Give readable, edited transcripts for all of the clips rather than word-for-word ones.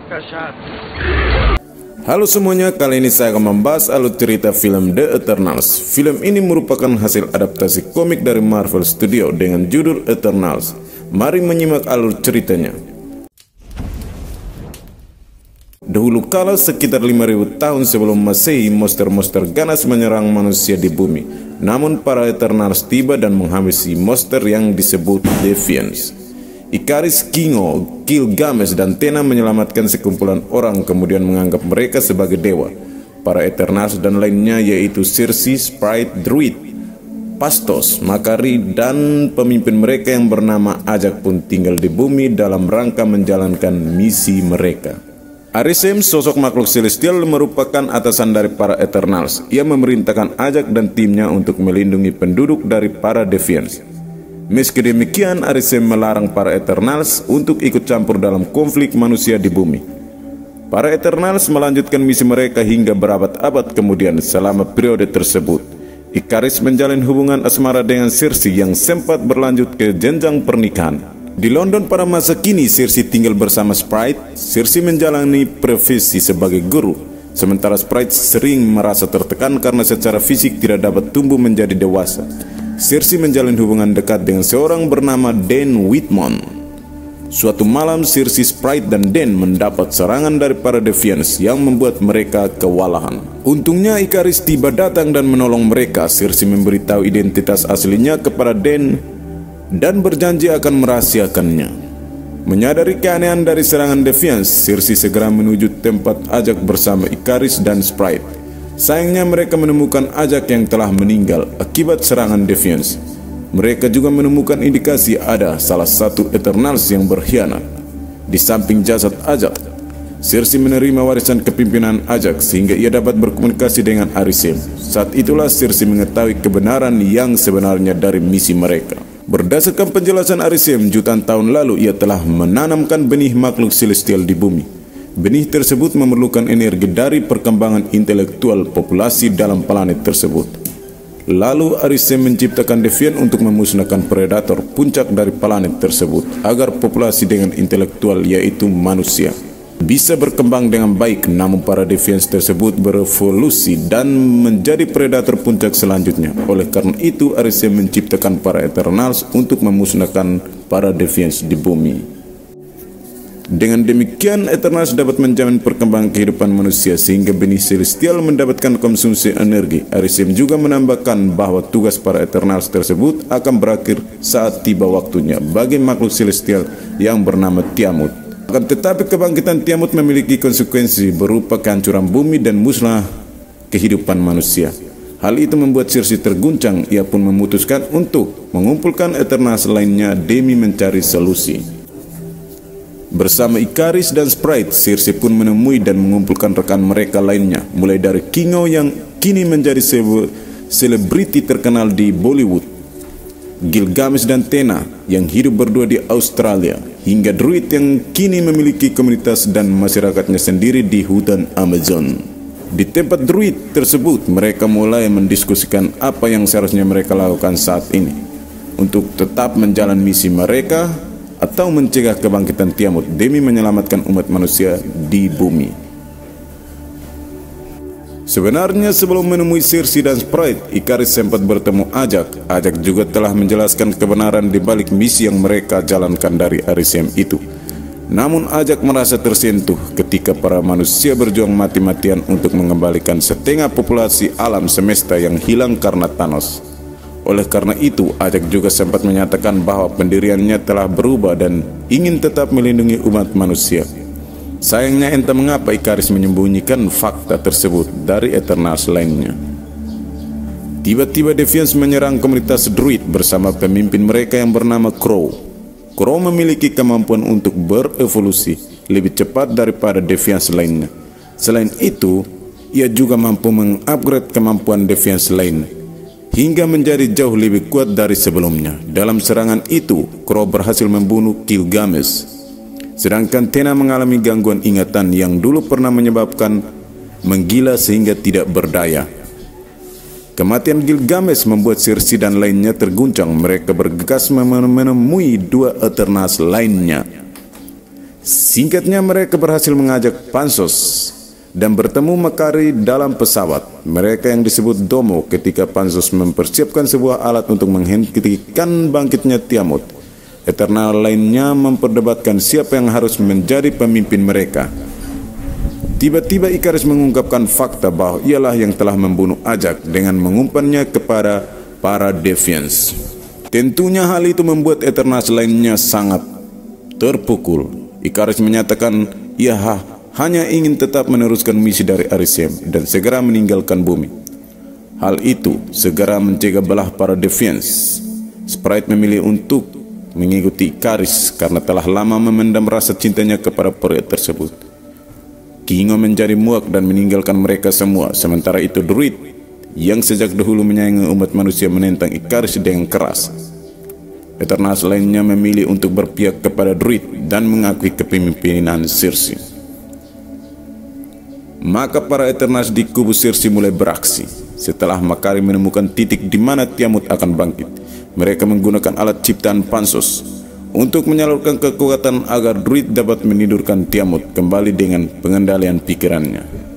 Dahsyat. Halo semuanya, kali ini saya akan membahas alur cerita film The Eternals. Film ini merupakan hasil adaptasi komik dari Marvel Studio dengan judul Eternals. Mari menyimak alur ceritanya. Dahulu kala sekitar 5.000 tahun sebelum Masehi, monster-monster ganas menyerang manusia di bumi. Namun para Eternals tiba dan menghabisi monster yang disebut Deviants. Ikaris, Kingo, Gilgamesh, dan Tena menyelamatkan sekumpulan orang kemudian menganggap mereka sebagai dewa. Para Eternals dan lainnya yaitu Circe, Sprite, Druid, Phastos, Makari, dan pemimpin mereka yang bernama Ajak pun tinggal di bumi dalam rangka menjalankan misi mereka. Arishem, sosok makhluk celestial, merupakan atasan dari para Eternals. Ia memerintahkan Ajak dan timnya untuk melindungi penduduk dari para Deviants. Meski demikian, Arishem melarang para Eternals untuk ikut campur dalam konflik manusia di bumi. Para Eternals melanjutkan misi mereka hingga berabad-abad kemudian. Selama periode tersebut, Ikaris menjalin hubungan asmara dengan Circe yang sempat berlanjut ke jenjang pernikahan. Di London pada masa kini, Circe tinggal bersama Sprite. Circe menjalani profesi sebagai guru, sementara Sprite sering merasa tertekan karena secara fisik tidak dapat tumbuh menjadi dewasa. Circe menjalin hubungan dekat dengan seorang bernama Dan Whitmore. Suatu malam, Circe, Sprite, dan Dan mendapat serangan dari para Deviants yang membuat mereka kewalahan. Untungnya Ikaris tiba datang dan menolong mereka. Circe memberitahu identitas aslinya kepada Dan dan berjanji akan merahasiakannya. Menyadari keanehan dari serangan Deviants, Circe segera menuju tempat Ajak bersama Ikaris dan Sprite. Sayangnya mereka menemukan Ajak yang telah meninggal akibat serangan Deviants. Mereka juga menemukan indikasi ada salah satu Eternals yang berkhianat. Di samping jasad Ajak, Circe menerima warisan kepimpinan Ajak sehingga ia dapat berkomunikasi dengan Arishem. Saat itulah Circe mengetahui kebenaran yang sebenarnya dari misi mereka. Berdasarkan penjelasan Arishem, jutaan tahun lalu ia telah menanamkan benih makhluk celestial di bumi. Benih tersebut memerlukan energi dari perkembangan intelektual populasi dalam planet tersebut. Lalu Arishem menciptakan Deviant untuk memusnahkan predator puncak dari planet tersebut agar populasi dengan intelektual yaitu manusia bisa berkembang dengan baik. Namun para Deviants tersebut berevolusi dan menjadi predator puncak selanjutnya. Oleh karena itu Arishem menciptakan para Eternals untuk memusnahkan para Deviants di bumi. Dengan demikian, Eternals dapat menjamin perkembangan kehidupan manusia sehingga benih celestial mendapatkan konsumsi energi. Arishem juga menambahkan bahwa tugas para Eternals tersebut akan berakhir saat tiba waktunya bagi makhluk celestial yang bernama Tiamut. Akan tetapi kebangkitan Tiamut memiliki konsekuensi berupa kehancuran bumi dan musnah kehidupan manusia. Hal itu membuat Circe terguncang. Ia pun memutuskan untuk mengumpulkan Eternals lainnya demi mencari solusi. Bersama Ikaris dan Sprite, Circe pun menemui dan mengumpulkan rekan mereka lainnya, mulai dari Kingo yang kini menjadi selebriti terkenal di Bollywood, Gilgamesh dan Tena yang hidup berdua di Australia, hingga Druid yang kini memiliki komunitas dan masyarakatnya sendiri di hutan Amazon. Di tempat Druid tersebut, mereka mulai mendiskusikan apa yang seharusnya mereka lakukan saat ini untuk tetap menjalani misi mereka atau mencegah kebangkitan Tiamut demi menyelamatkan umat manusia di bumi. Sebenarnya sebelum menemui Circe dan Sprite, Ikaris sempat bertemu Ajak. Ajak juga telah menjelaskan kebenaran di balik misi yang mereka jalankan dari Arishem itu. Namun Ajak merasa tersentuh ketika para manusia berjuang mati-matian untuk mengembalikan setengah populasi alam semesta yang hilang karena Thanos. Oleh karena itu, Ajak juga sempat menyatakan bahwa pendiriannya telah berubah dan ingin tetap melindungi umat manusia. Sayangnya entah mengapa Ikaris menyembunyikan fakta tersebut dari Eternals lainnya. Tiba-tiba Deviants menyerang komunitas Druid bersama pemimpin mereka yang bernama Crow. Crow memiliki kemampuan untuk berevolusi lebih cepat daripada Deviants lainnya. Selain itu, ia juga mampu mengupgrade kemampuan Deviants lainnya hingga menjadi jauh lebih kuat dari sebelumnya. Dalam serangan itu, Crow berhasil membunuh Gilgamesh. Sedangkan Tena mengalami gangguan ingatan yang dulu pernah menyebabkan menggila sehingga tidak berdaya. Kematian Gilgamesh membuat Circe dan lainnya terguncang. Mereka bergegas menemui dua Eternals lainnya. Singkatnya, mereka berhasil mengajak Pansos dan bertemu Makari dalam pesawat. Mereka yang disebut Domo ketika Pansos mempersiapkan sebuah alat untuk menghentikan bangkitnya Tiamut. Eternal lainnya memperdebatkan siapa yang harus menjadi pemimpin mereka. Tiba-tiba Ikaris mengungkapkan fakta bahwa ialah yang telah membunuh Ajak dengan mengumpannya kepada para Deviants. Tentunya hal itu membuat Eternals lainnya sangat terpukul. Ikaris menyatakan ia hanya ingin tetap meneruskan misi dari Arishem dan segera meninggalkan bumi. Hal itu segera mencegah belah para Deviants. Sprite memilih untuk mengikuti Ikaris karena telah lama memendam rasa cintanya kepada pria tersebut. Kingo menjadi muak dan meninggalkan mereka semua. Sementara itu Druid yang sejak dahulu menyayangi umat manusia menentang Ikaris dengan keras. Eternals lainnya memilih untuk berpihak kepada Druid dan mengakui kepemimpinan Circe. Maka para Eternals di kubu Circe mulai beraksi. Setelah Makari menemukan titik di mana Tiamut akan bangkit, mereka menggunakan alat ciptaan Pansos untuk menyalurkan kekuatan agar Druid dapat menidurkan Tiamut kembali dengan pengendalian pikirannya.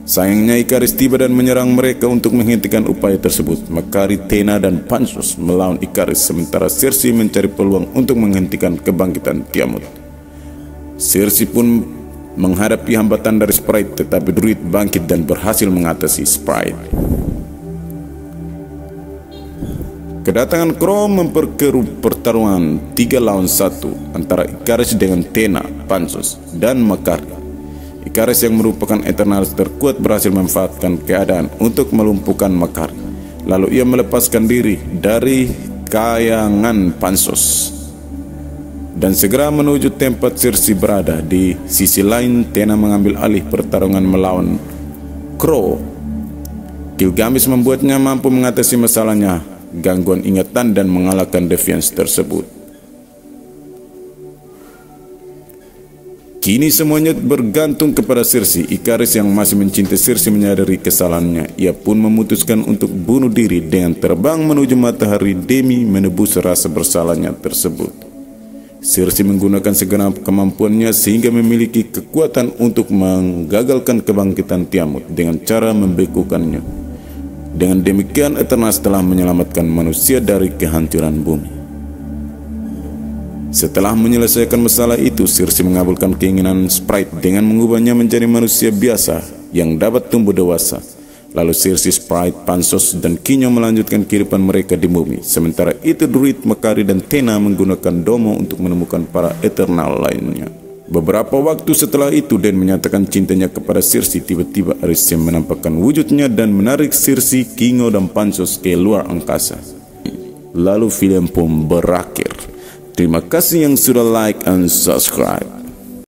Sayangnya Ikaris tiba dan menyerang mereka untuk menghentikan upaya tersebut. Makari, Tena, dan Pansos melawan Ikaris, sementara Circe mencari peluang untuk menghentikan kebangkitan Tiamut. Circe pun menghadapi hambatan dari Sprite, tetapi Druid bangkit dan berhasil mengatasi Sprite. Kedatangan Crow memperkeruh pertarungan 3 lawan 1 antara Ikaris dengan Tena, Pansos, dan Makari. Ikaris yang merupakan Eternals terkuat berhasil memanfaatkan keadaan untuk melumpuhkan Makari. Lalu ia melepaskan diri dari kayangan Pansos dan segera menuju tempat Circe berada. Di sisi lain, Tena mengambil alih pertarungan melawan Crow. Gilgamesh membuatnya mampu mengatasi masalahnya, gangguan ingatan, dan mengalahkan Deviants tersebut. Kini semuanya bergantung kepada Circe. Ikaris yang masih mencintai Circe menyadari kesalahannya. Ia pun memutuskan untuk bunuh diri dengan terbang menuju matahari demi menebus rasa bersalahnya tersebut. Circe menggunakan segenap kemampuannya sehingga memiliki kekuatan untuk menggagalkan kebangkitan Tiamut dengan cara membekukannya. Dengan demikian, Eternals telah menyelamatkan manusia dari kehancuran bumi. Setelah menyelesaikan masalah itu, Circe mengabulkan keinginan Sprite dengan mengubahnya menjadi manusia biasa yang dapat tumbuh dewasa. Lalu Circe, Sprite, Pansos, dan Kinyo melanjutkan kehidupan mereka di bumi. Sementara itu Druid, Makari, dan Tena menggunakan Domo untuk menemukan para Eternal lainnya. Beberapa waktu setelah itu, Dan menyatakan cintanya kepada Circe. Tiba-tiba Arishem menampakkan wujudnya dan menarik Circe, Kingo, dan Pansos ke luar angkasa. Lalu film pun berakhir. Terima kasih yang sudah like and subscribe.